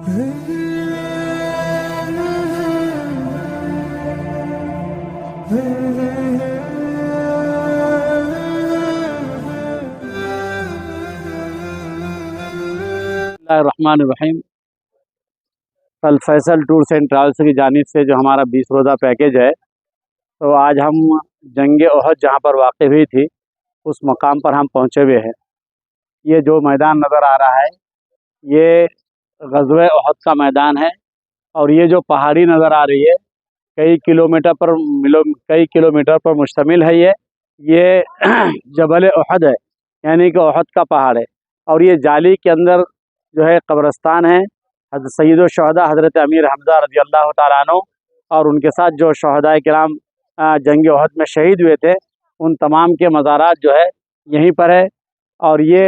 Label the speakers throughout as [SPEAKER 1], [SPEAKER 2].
[SPEAKER 1] الرحمن الرحیم۔ کل فیصل ٹورس اینڈ ٹریولس کی جانب سے جو ہمارا 20 روزہ پیکیج ہے، تو آج ہم جنگ احد جہاں پر واقع ہوئی تھی اس مقام پر ہم پہنچے ہوئے ہیں۔ یہ جو میدان نظر آ رہا ہے یہ غزوہ احد کا میدان ہے، اور یہ جو پہاڑی نظر آ رہی ہے کئی کلومیٹر پر مشتمل ہے۔ یہ جبل احد ہے، یعنی کہ احد کا پہاڑ ہے، اور یہ جالی کے اندر جو ہے قبرستان ہے حضرت سید الشہداء حضرت امیر حمزہ رضی اللہ تعالیٰ عنہ، اور ان کے ساتھ جو شہداء کرام جنگ احد میں شہید ہوئے تھے ان تمام کے مزارات جو ہے یہیں پر ہے۔ اور یہ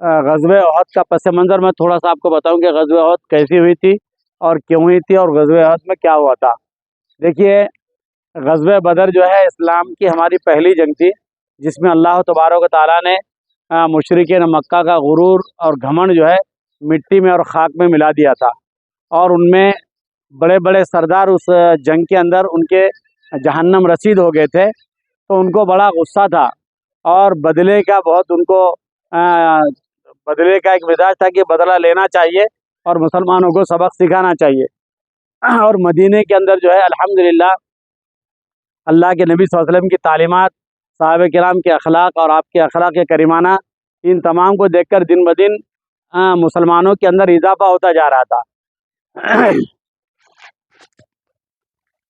[SPEAKER 1] غزوہ احد کا پس منظر میں تھوڑا سا آپ کو بتاؤں کہ غزوہ احد کیسی ہوئی تھی اور کیوں ہوئی تھی، اور غزوہ احد میں کیا ہوا تھا۔ دیکھیے، غزوہ بدر جو ہے اسلام کی ہماری پہلی جنگ تھی، جس میں اللہ تبارک و تعالیٰ نے مشرکین مکہ کا غرور اور گھمنڈ جو ہے مٹی میں اور خاک میں ملا دیا تھا، اور ان میں بڑے بڑے سردار اس جنگ کے اندر ان کے جہنم رسید ہو گئے تھے، تو ان کو بڑا غصہ تھا، اور بدلے کا بہت ان کو بدلے کا ایک مزاج تھا کہ بدلہ لینا چاہیے اور مسلمانوں کو سبق سکھانا چاہیے۔ اور مدینے کے اندر جو ہے الحمدللہ اللہ کے نبی صلی اللہ علیہ وسلم کی تعلیمات، صحابہ کرام کے اخلاق اور آپ کے اخلاق کریمانہ، ان تمام کو دیکھ کر دن بدن مسلمانوں کے اندر اضافہ ہوتا جا رہا تھا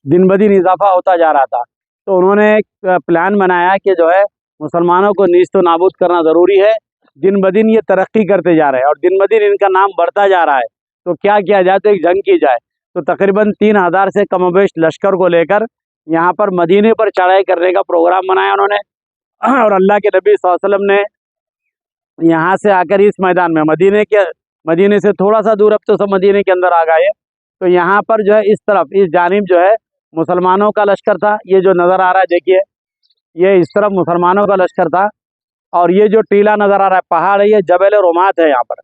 [SPEAKER 1] دن بدن اضافہ ہوتا جا رہا تھا۔ تو انہوں نے ایک پلان بنایا کہ جو ہے مسلمانوں کو نیست و نابود کرنا ضروری ہے۔ دن بدن یہ ترقی کرتے جا رہے ہیں اور دن بدن ان کا نام بڑھتا جا رہا ہے، تو کیا کیا جائے، تو ایک جنگ کی جائے۔ تو تقریباً 3000 سے کم و بیش لشکر کو لے کر یہاں پر مدینے پر چڑھائی کرنے کا پروگرام بنایا انہوں نے، اور اللہ کے نبی صلی اللہ علیہ وسلم نے یہاں سے آ کر اس میدان میں مدینے سے تھوڑا سا دور، اب تو سب مدینے کے اندر آ گئے، تو یہاں پر جو ہے اس طرف اس جانب جو ہے مسلمانوں کا لشکر تھا۔ یہ جو نظر آ رہا ہے دیکھیے، یہ اس طرف مسلمانوں کا لشکر تھا، اور یہ جو ٹیلا نظر آ رہا ہے پہاڑ ہے، یہ جبل رومات ہے۔ یہاں پر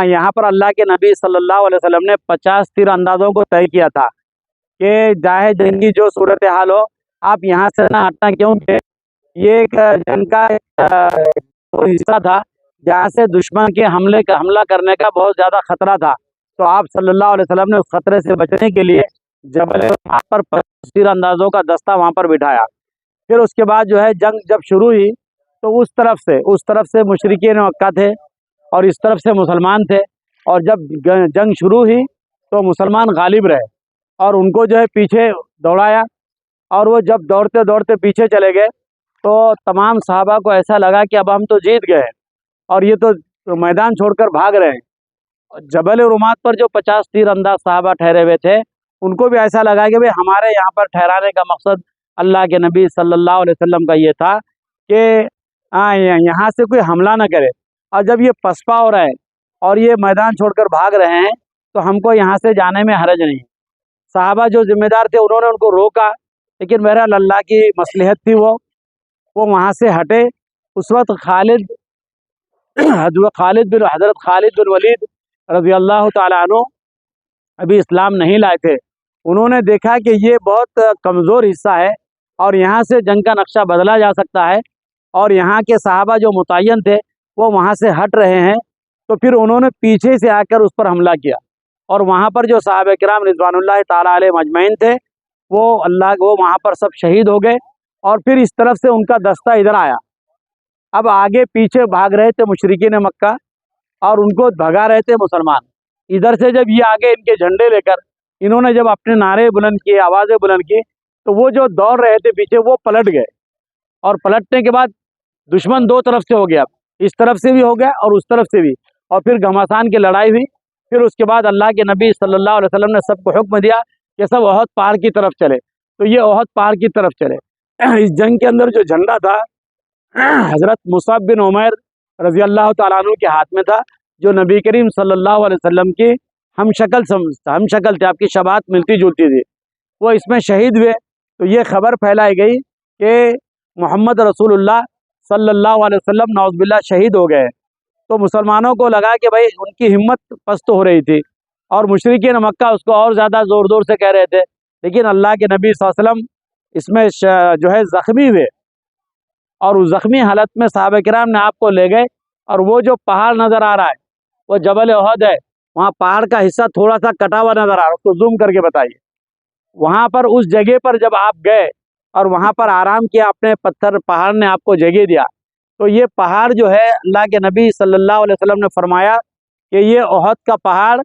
[SPEAKER 1] یہاں پر اللہ کے نبی صلی اللہ علیہ وسلم نے 50 تیر اندازوں کو طے کیا تھا کہ چاہے جنگی جو صورتحال ہو، آپ یہاں سے نہ ہٹنا، کیونکہ یہ ایک جنگ کا حصہ تھا جہاں سے دشمن کے حملہ کرنے کا بہت زیادہ خطرہ تھا۔ تو آپ صلی اللہ علیہ وسلم نے اس خطرے سے بچنے کے لیے جبل رومات پر 50 تیر اندازوں کا دستہ وہاں پر بٹھایا۔ پھر اس کے بعد جو ہے جنگ جب شروع ہوئی تو اس طرف سے مشرکین مکہ تھے اور اس طرف سے مسلمان تھے، اور جب جنگ شروع ہوئی تو مسلمان غالب رہے اور ان کو جو ہے پیچھے دوڑایا، اور وہ جب دوڑتے دوڑتے پیچھے چلے گئے تو تمام صحابہ کو ایسا لگا کہ اب ہم تو جیت گئے اور یہ تو میدان چھوڑ کر بھاگ رہے ہیں۔ جبل رومات پر جو 50 تیر انداز صحابہ ٹھہرے ہوئے تھے ان کو بھی ایسا لگا کہ ہمارے یہاں پر ٹھہرانے کا مقصد اللہ کے نبی صلی اللہ علیہ وسلم کا یہ تھا کہ یہاں سے کوئی حملہ نہ کرے، اور جب یہ پسپا ہو رہا ہے اور یہ میدان چھوڑ کر بھاگ رہے ہیں تو ہم کو یہاں سے جانے میں حرج نہیں۔ صحابہ جو ذمہ دار تھے انہوں نے ان کو روکا، لیکن بہرحال اللہ کی مصلحت تھی، وہ وہاں سے ہٹے۔ اس وقت حضرت خالد بن ولید رضی اللہ تعالیٰ عنہ ابھی اسلام نہیں لائے تھے۔ انہوں نے دیکھا کہ یہ بہت کمزور حصہ ہے اور یہاں سے جنگ کا نقشہ بدلا جا سکتا ہے، اور یہاں کے صحابہ جو متعین تھے وہ وہاں سے ہٹ رہے ہیں، تو پھر انہوں نے پیچھے سے آ کر اس پر حملہ کیا، اور وہاں پر جو صحابہ کرام رضوان اللہ تعالیٰ علیہ مجمعین تھے وہ وہاں پر سب شہید ہو گئے، اور پھر اس طرف سے ان کا دستہ ادھر آیا۔ اب آگے پیچھے بھاگ رہے تھے مشرکین مکہ اور ان کو بھگا رہے تھے مسلمان۔ ادھر سے جب یہ آگے ان کے جھنڈے لے کر انہوں نے جب اپنے نعرے بلند کیے، آوازیں بلند کی، تو وہ جو دوڑ رہے تھے پیچھے وہ پلٹ گئے، اور پلٹنے کے بعد دشمن دو طرف سے ہو گیا، اس طرف سے بھی ہو گیا اور اس طرف سے بھی، اور پھر گھمسان کی لڑائی ہوئی۔ پھر اس کے بعد اللہ کے نبی صلی اللہ علیہ وسلم نے سب کو حکم دیا کہ سب احد پہاڑ کی طرف چلے، تو یہ احد پہاڑ کی طرف چلے۔ اس جنگ کے اندر جو جھنڈا تھا حضرت مصعب بن عمیر رضی اللہ تعالیٰ عنہ کے ہاتھ میں تھا، جو نبی کریم صلی اللہ علیہ وسلم کی ہم شکل تھے، آپ کی شباہت ملتی جلتی تھی، وہ اس میں شہید ہوئے۔ تو یہ خبر پھیلائی گئی کہ محمد رسول اللہ صلی اللہ علیہ وسلم نعوذ باللہ شہید ہو گئے، تو مسلمانوں کو لگا کہ بھائی ان کی ہمت پست ہو رہی تھی، اور مشرکین مکہ اس کو اور زیادہ زور زور سے کہہ رہے تھے، لیکن اللہ کے نبی صلی اللہ علیہ وسلم اس میں جو ہے زخمی ہوئے، اور اس زخمی حالت میں صحابہ کرام نے آپ کو لے گئے، اور وہ جو پہاڑ نظر آ رہا ہے وہ جبل احد ہے، وہاں پہاڑ کا حصہ تھوڑا سا کٹا ہوا نظر آ رہا ہے، اس کو زوم کر کے بتائیے۔ وہاں پر اس جگہ پر جب آپ گئے اور وہاں پر آرام کیا، اپنے پتھر پہاڑ نے آپ کو جگہ دیا، تو یہ پہاڑ جو ہے اللہ کے نبی صلی اللہ علیہ وسلم نے فرمایا کہ یہ احد کا پہاڑ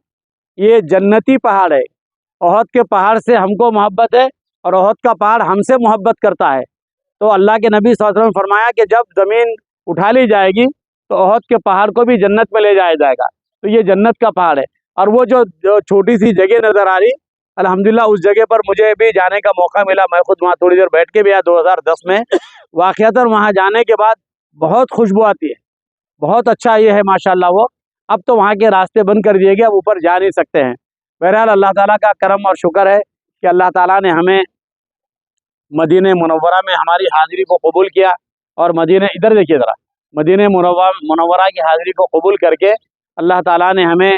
[SPEAKER 1] یہ جنتی پہاڑ ہے، احد کے پہاڑ سے ہم کو محبت ہے اور احد کا پہاڑ ہم سے محبت کرتا ہے۔ تو اللہ کے نبی صلی اللہ علیہ وسلم نے فرمایا کہ جب زمین اٹھا لی جائے گی تو احد کے پہاڑ کو بھی جنت میں لے جایا جائے گا، تو یہ جنت کا پہاڑ ہے۔ اور وہ جو چھوٹی سی جگہ نظر آ رہی، الحمدللہ اس جگہ پر مجھے بھی جانے کا موقع ملا، میں خود وہاں تھوڑی دیر بیٹھ کے بھی آیا 2010 میں واقعتاً۔ وہاں جانے کے بعد بہت خوشبو آتی ہے، بہت اچھا یہ ہے ماشاءاللہ وہ۔ اب تو وہاں کے راستے بند کر دیے گئے، اب اوپر جا نہیں سکتے ہیں۔ بہرحال اللہ تعالیٰ کا کرم اور شکر ہے کہ اللہ تعالیٰ نے ہمیں مدینہ منورہ میں ہماری حاضری کو قبول کیا، اور مدینہ ادھر دیکھیے ذرا، مدینہ منورہ کی حاضری کو قبول کر کے اللہ تعالیٰ نے ہمیں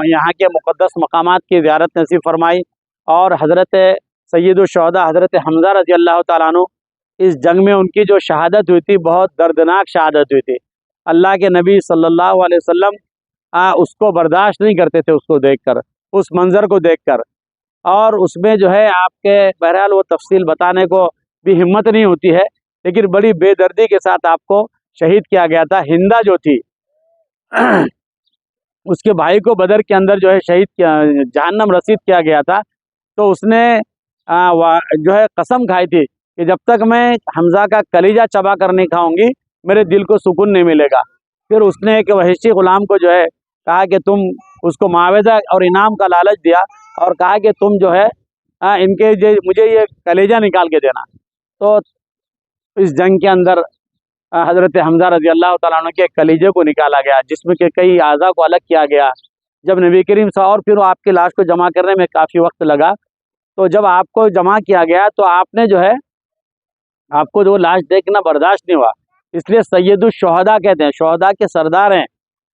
[SPEAKER 1] یہاں کے مقدس مقامات کی زیارت نصیب فرمائی، اور حضرت سید الشہداء حضرت حمزہ رضی اللہ تعالیٰ عنہ، اس جنگ میں ان کی جو شہادت ہوئی تھی بہت دردناک شہادت ہوئی تھی۔ اللہ کے نبی صلی اللہ علیہ وسلم اس کو برداشت نہیں کرتے تھے، اس کو دیکھ کر، اس منظر کو دیکھ کر، اور اس میں جو ہے آپ کے بہرحال وہ تفصیل بتانے کو بھی ہمت نہیں ہوتی ہے، لیکن بڑی بے دردی کے ساتھ آپ کو شہید کیا گیا تھا۔ ہندا جو تھی اس کے بھائی کو بدر کے اندر جو ہے شہید کیا، جہنم رسید کیا گیا تھا، تو اس نے جو ہے قسم کھائی تھی کہ جب تک میں حمزہ کا کلیجہ چبا کر نہیں کھاؤں گی میرے دل کو سکون نہیں ملے گا۔ پھر اس نے ایک وحشی غلام کو جو ہے کہا کہ تم اس کو معاوضہ اور انعام کا لالچ دیا، اور کہا کہ تم جو ہے ان کے مجھے یہ کلیجہ نکال کے دینا۔ تو اس جنگ کے اندر حضرت حمزہ رضی اللہ تعالیٰ عنہ کے کلیجے کو نکالا گیا، جسم کے کئی اعضاء کو الگ کیا گیا۔ جب نبی کریم صلی اللہ علیہ وسلم، اور پھر آپ کی لاش کو جمع کرنے میں کافی وقت لگا، تو جب آپ کو جمع کیا گیا تو آپ نے جو ہے آپ کو جو لاش دیکھنا برداشت نہیں ہوا، اس لیے سید الشہداء کہتے ہیں، شہداء کے سردار ہیں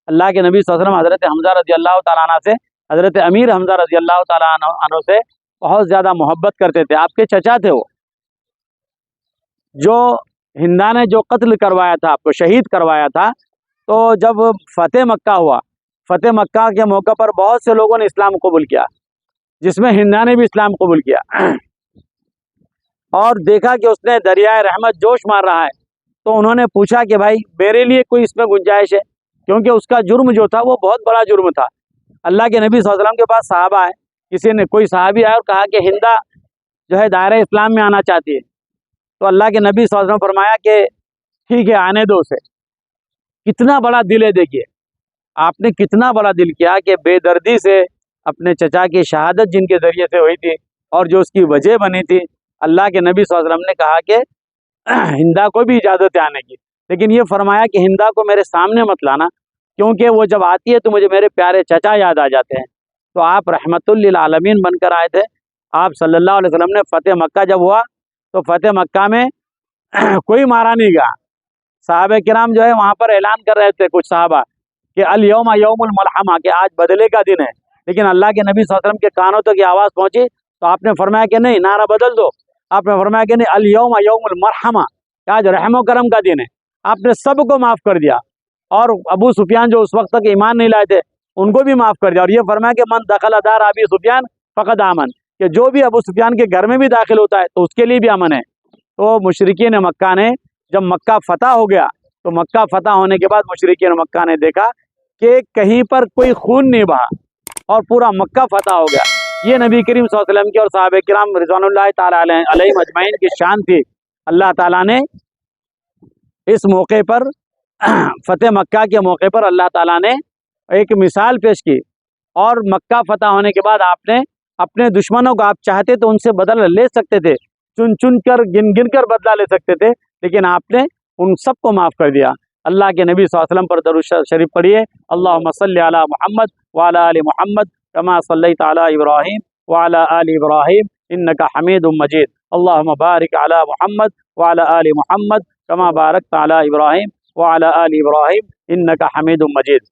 [SPEAKER 1] اللہ کے نبی صلی اللہ علیہ وسلم۔ حضرت حمزہ رضی اللہ تعالیٰ عنہ سے، حضرت امیر حمزہ رضی اللہ تعالیٰ عنہ سے بہت زیادہ محبت کرتے تھے، آپ کے چچا تھے وہ۔ جو ہندا نے جو قتل کروایا تھا، آپ کو شہید کروایا تھا، تو جب فتح مکہ ہوا، فتح مکہ کے موقع پر بہت سے لوگوں نے اسلام قبول کیا، جس میں ہندا نے بھی اسلام قبول کیا، اور دیکھا کہ اس نے دریائے رحمت جوش مار رہا ہے، تو انہوں نے پوچھا کہ بھائی میرے لیے کوئی اس میں گنجائش ہے، کیونکہ اس کا جرم جو تھا وہ بہت بڑا جرم تھا۔ اللہ کے نبی صلی اللہ علیہ وسلم کے پاس صحابہ آئے، کسی نے کوئی صحابی آیا اور کہا کہ ہندا جو ہے دائرہ اسلام میں آنا چاہتی ہے، تو اللہ کے نبی صلی اللہ علیہ وسلم فرمایا کہ ٹھیک ہے آنے دو اسے۔ کتنا بڑا دل ہے، دیکھیے آپ نے کتنا بڑا دل کیا کہ بے دردی سے اپنے چچا کی شہادت جن کے ذریعے سے ہوئی تھی اور جو اس کی وجہ بنی تھی، اللہ کے نبی صلی اللہ علیہ وسلم نے کہا کہ ہندا کو بھی اجازت ہے آنے کی، لیکن یہ فرمایا کہ ہندا کو میرے سامنے مت لانا، کیونکہ وہ جب آتی ہے تو مجھے میرے پیارے چچا یاد آ جاتے ہیں۔ تو آپ رحمت للعالمین بن کر آئے تھے۔ آپ صلی اللہ علیہ وسلم نے فتح مکہ جب ہوا تو فتح مکہ میں کوئی مارا نہیں گیا۔ صحابہ کرام جو ہے وہاں پر اعلان کر رہے تھے، کچھ صحابہ، کہ الیوم یوم الملحمہ، کہ آج بدلے کا دن ہے، لیکن اللہ کے نبی صلی اللہ علیہ وسلم کے کانوں تک یہ آواز پہنچی تو آپ نے فرمایا کہ نہیں، نعرہ بدل دو۔ آپ نے فرمایا کہ نہیں، الیوم یوم المرحمہ، کہ آج رحم و کرم کا دن ہے۔ آپ نے سب کو معاف کر دیا، اور ابو سفیان جو اس وقت تک ایمان نہیں لائے تھے ان کو بھی معاف کر دیا، اور یہ فرمایا کہ من دخل دار ابی سفیان فقد آمن، کہ جو بھی ابو سفیان کے گھر میں بھی داخل ہوتا ہے تو اس کے لیے بھی امن ہے۔ تو مشرکین مکہ نے جب مکہ فتح ہو گیا تو مکہ فتح ہونے کے بعد مشرکین مکہ نے دیکھا کہ کہیں پر کوئی خون نہیں بہا اور پورا مکہ فتح ہو گیا۔ یہ نبی کریم صلی اللہ علیہ وسلم کی اور صحابہ کرام رضوان اللہ تعالیٰ علیہم اجمعین کی شان تھی۔ اللہ تعالیٰ نے اس موقع پر فتح مکہ کے موقع پر اللہ تعالیٰ نے ایک مثال پیش کی، اور مکہ فتح ہونے کے بعد آپ نے اپنے دشمنوں کو، آپ چاہتے تو ان سے بدلہ لے سکتے تھے، چن چن کر گن گن کر بدلہ لے سکتے تھے، لیکن آپ نے ان سب کو معاف کر دیا۔ اللہ کے نبی صلی اللہ علیہ وسلم پر درود شریف پڑھیے، اللہم صلی علی محمد وعلی آل محمد کما صلیت علی ابراہیم وعلی آل ابراہیم انک حمید مجید، اللہم بارک علی محمد وعلی آل محمد کما بارکت علی ابراہیم وعلى آل إبراهيم إنك حميد مجيد.